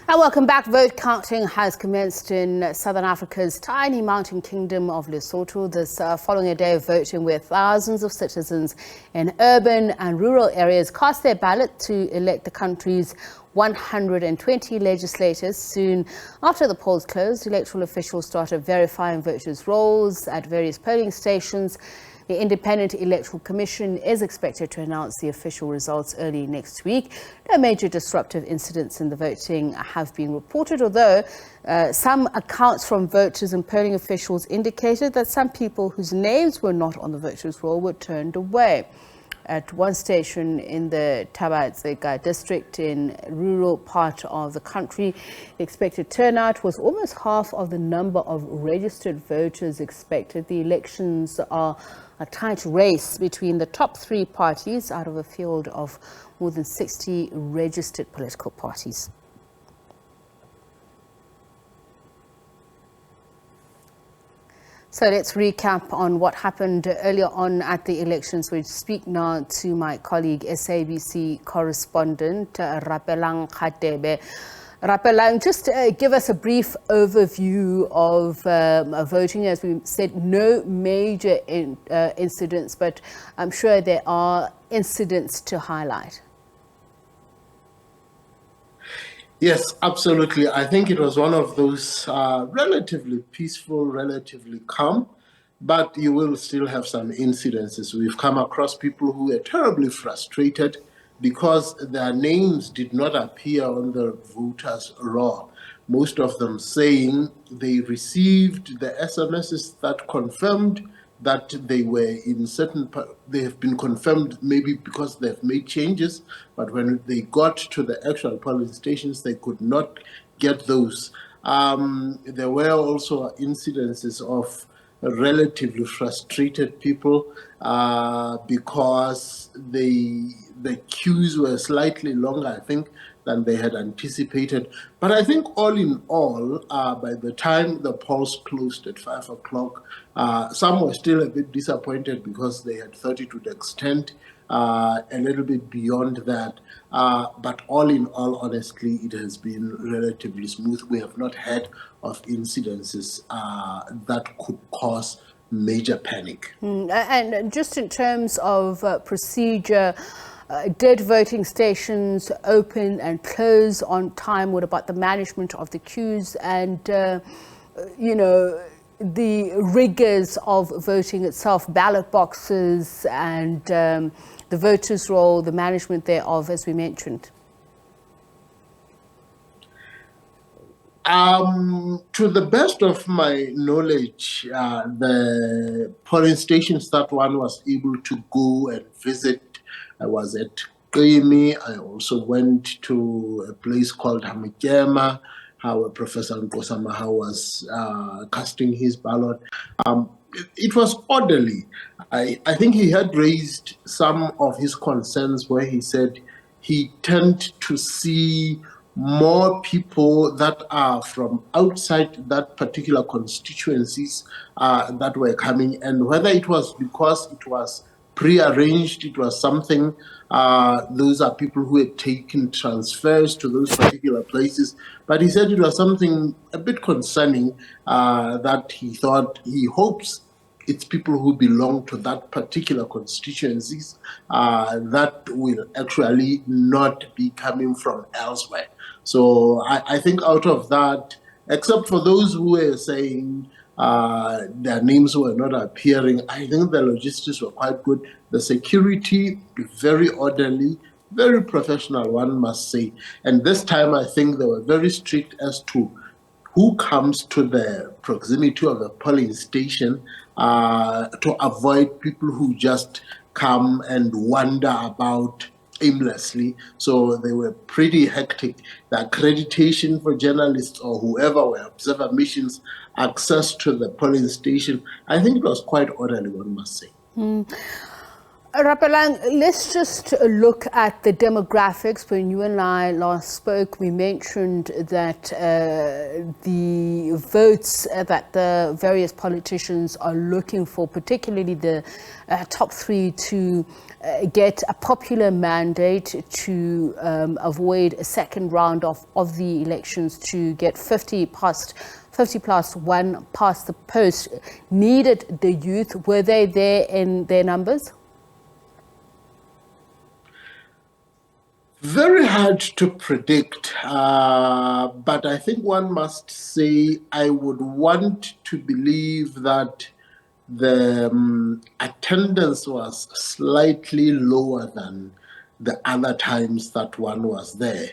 And welcome back. Vote counting has commenced in Southern Africa's tiny mountain kingdom of Lesotho. This following a day of voting where thousands of citizens in urban and rural areas cast their ballot to elect the country's 120 legislators. Soon after the polls closed, electoral officials started verifying voters' rolls at various polling stations. The Independent Electoral Commission is expected to announce the official results early next week. No major disruptive incidents in the voting have been reported, although some accounts from voters and polling officials indicated that some people whose names were not on the voters' roll were turned away. At one station in the Tabatseka district in rural part of the country, the expected turnout was almost half of the number of registered voters expected. The elections are a tight race between the top three parties out of a field of more than 60 registered political parties. So let's recap on what happened earlier on at the elections. We speak now to my colleague, SABC Correspondent, Rapelang Radebe. Rapelang, just give us a brief overview of voting. As we said, no major incidents, but I'm sure there are incidents to highlight. Yes, absolutely. I think it was one of those relatively peaceful, relatively calm, but you will still have some incidences. We've come across people who were terribly frustrated because their names did not appear on the voters' roll. Most of them saying they received the SMSs that confirmed that they were in they have been confirmed maybe because they've made changes, but when they got to the actual polling stations, they could not get those. There were also incidences of relatively frustrated people because the queues were slightly longer, I think, than they had anticipated. But I think all in all, by the time the polls closed at 5 o'clock, some were still a bit disappointed because they had thought it would extend a little bit beyond that. But all in all, honestly, it has been relatively smooth. We have not heard of incidences that could cause major panic. And just in terms of procedure, did voting stations open and close on time? What about the management of the queues and, the rigors of voting itself, ballot boxes and the voters' roll, the management thereof, as we mentioned? To the best of my knowledge, the polling stations that one was able to go and visit, I was at Qimi. I also went to a place called Hamikema, where Professor Nkosamaha was casting his ballot. It was orderly. I think he had raised some of his concerns where he said he tended to see more people that are from outside that particular constituencies that were coming, and whether it was because it was pre-arranged, it was something, those are people who had taken transfers to those particular places, but he said it was something a bit concerning that he hopes it's people who belong to that particular constituencies that will actually not be coming from elsewhere. So I think out of that, except for those who were saying their names were not appearing, I think the logistics were quite good. The security, very orderly, very professional, one must say. And this time, I think they were very strict as to who comes to the proximity of the polling station to avoid people who just come and wander about aimlessly. So they were pretty hectic. The accreditation for journalists or whoever were observer missions, access to the polling station, I think it was quite orderly, one must say. Rapelang, let's just look at the demographics. When you and I last spoke, we mentioned that the votes that the various politicians are looking for, particularly the top three, to get a popular mandate to avoid a second round of the elections, to get 50 plus one past the post, needed the youth. Were they there in their numbers? Very hard to predict, but I think one must say I would want to believe that the attendance was slightly lower than the other times that one was there.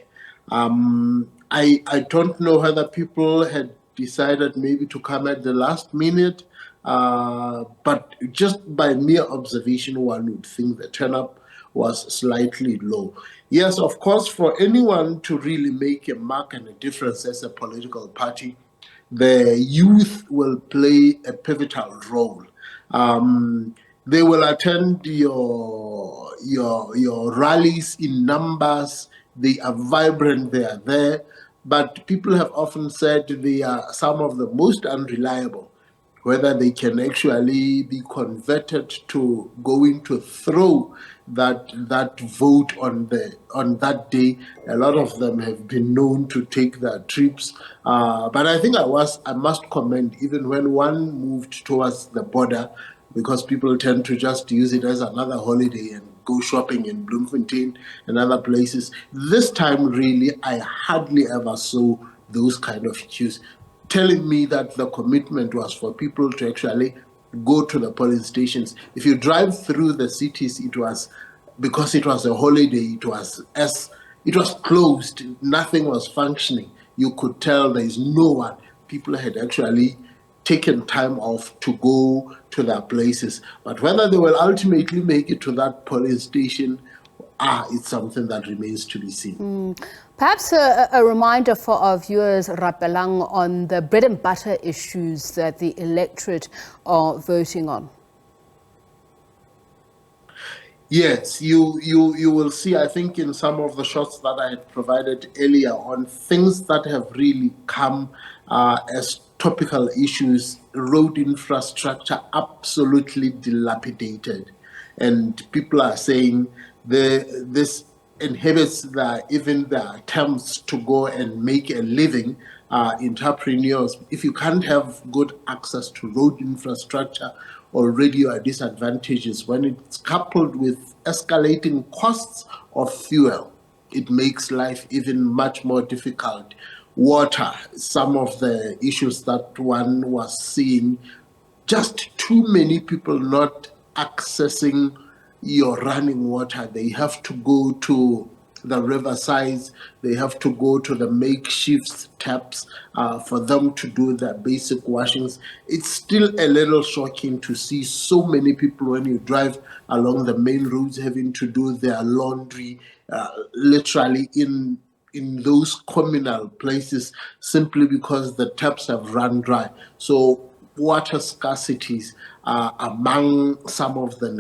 I don't know whether people had decided maybe to come at the last minute, but just by mere observation, one would think the turnout was slightly low. Yes, of course, for anyone to really make a mark and a difference as a political party, the youth will play a pivotal role. They will attend your rallies in numbers. They are vibrant. They are there, but people have often said they are some of the most unreliable. Whether they can actually be converted to going to throw that vote on that day. A lot of them have been known to take their trips, but I think I must commend even when one moved towards the border, because people tend to just use it as another holiday and go shopping in Bloemfontein and other places. This time, really, I hardly ever saw those kind of queues, telling me that the commitment was for people to actually go to the polling stations. If you drive through the cities, it was because it was a holiday. It was closed. Nothing was functioning. You could tell there is no one. People had actually taken time off to go to their places. But whether they will ultimately make it to that polling station, it's something that remains to be seen. Perhaps a reminder for our viewers, Rapelang, on the bread and butter issues that the electorate are voting on. Yes, you will see, I think, in some of the shots that I had provided earlier on, things that have really come as topical issues. Road infrastructure absolutely dilapidated, and people are saying this inhibits even the attempts to go and make a living. Entrepreneurs, if you can't have good access to road infrastructure, already you are disadvantages. When it's coupled with escalating costs of fuel, it makes life even much more difficult. Water, some of the issues that one was seeing, just too many people not accessing your running water. They have to go to the riversides, they have to go to the makeshift taps for them to do their basic washings. It's still a little shocking to see so many people when you drive along the main roads having to do their laundry literally in those communal places, simply because the taps have run dry. So water scarcities are among some of the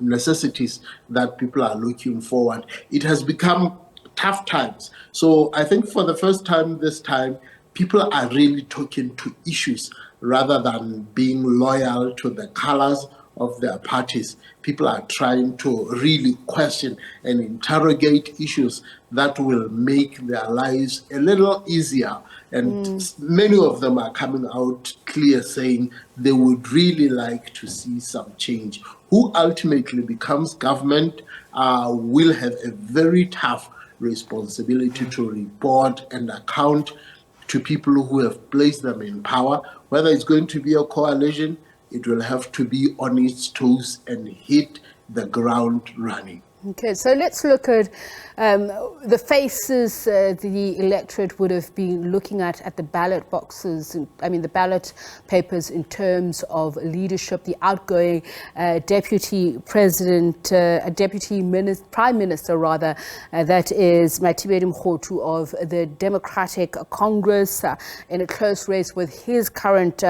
necessities that people are looking forward. It has become tough times. So I think for the first time this time, people are really talking to issues rather than being loyal to the colors of their parties. People are trying to really question and interrogate issues that will make their lives a little easier. And many of them are coming out clear saying they would really like to see some change. Who ultimately becomes government will have a very tough responsibility to report and account to people who have placed them in power. Whether it's going to be a coalition, it will have to be on its toes and hit the ground running. Okay, so let's look at the faces the electorate would have been looking at the ballot boxes, the ballot papers in terms of leadership. The outgoing deputy president, prime minister rather, that is Mathibedi Mkhotu of the Democratic Congress, in a close race with his current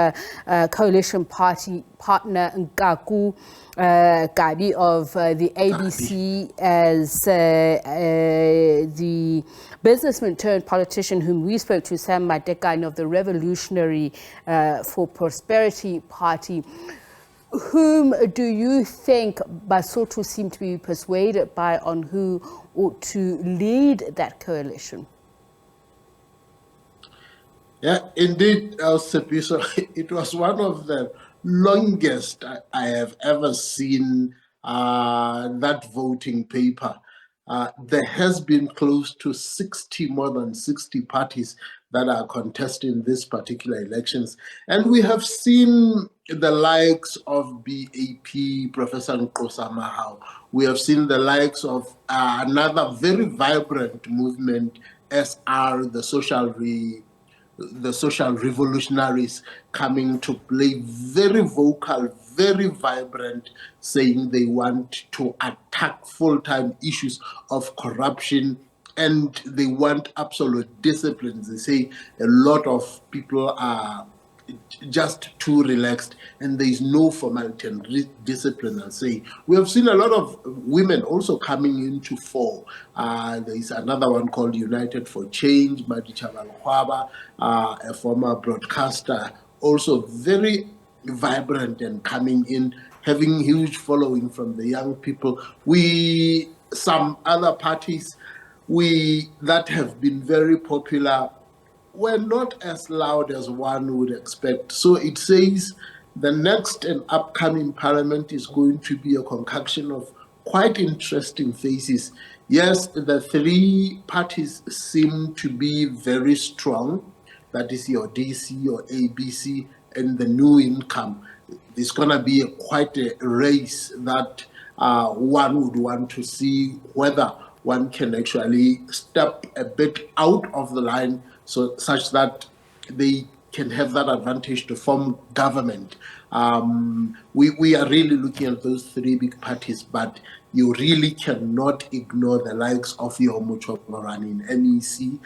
coalition party partner Nkaku Gabi of the ABC as the businessman turned politician whom we spoke to, Sam Madekane of the Revolutionary for Prosperity Party. Whom do you think Basotho seem to be persuaded by on who ought to lead that coalition? Yeah, indeed, Sepiso, it was one of the longest I have ever seen that voting paper. There has been close to more than 60 parties that are contesting this particular elections. And we have seen the likes of BAP, Professor Nkosi Mahao. We have seen the likes of another very vibrant movement, SR, the social revolutionaries, coming to play, very vocal, very vibrant, saying they want to attack full-time issues of corruption and they want absolute discipline. They say a lot of people are just too relaxed and there is no formality and discipline. And say we have seen a lot of women also coming into fore. There is another one called United for Change, Madicha Valkwaba, a former broadcaster, also very vibrant and coming in, having huge following from the young people. Some other parties that have been very popular were not as loud as one would expect. So it says the next and upcoming parliament is going to be a concoction of quite interesting faces. Yes, the three parties seem to be very strong. That is your DC, your ABC, and the New Income. It's going to be quite a race that one would want to see whether one can actually step a bit out of the line such that they can have that advantage to form government. We are really looking at those three big parties, but you really cannot ignore the likes of your Muchovorani in MEC,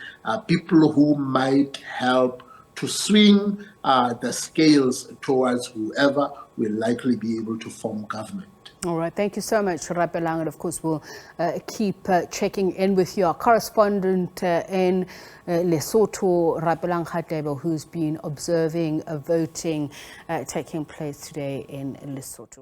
people who might help to swing the scales towards whoever will likely be able to form government. All right, thank you so much, Rapelang, and of course we'll keep checking in with your correspondent in Lesotho, Rapelang Radebe, who's been observing voting taking place today in Lesotho.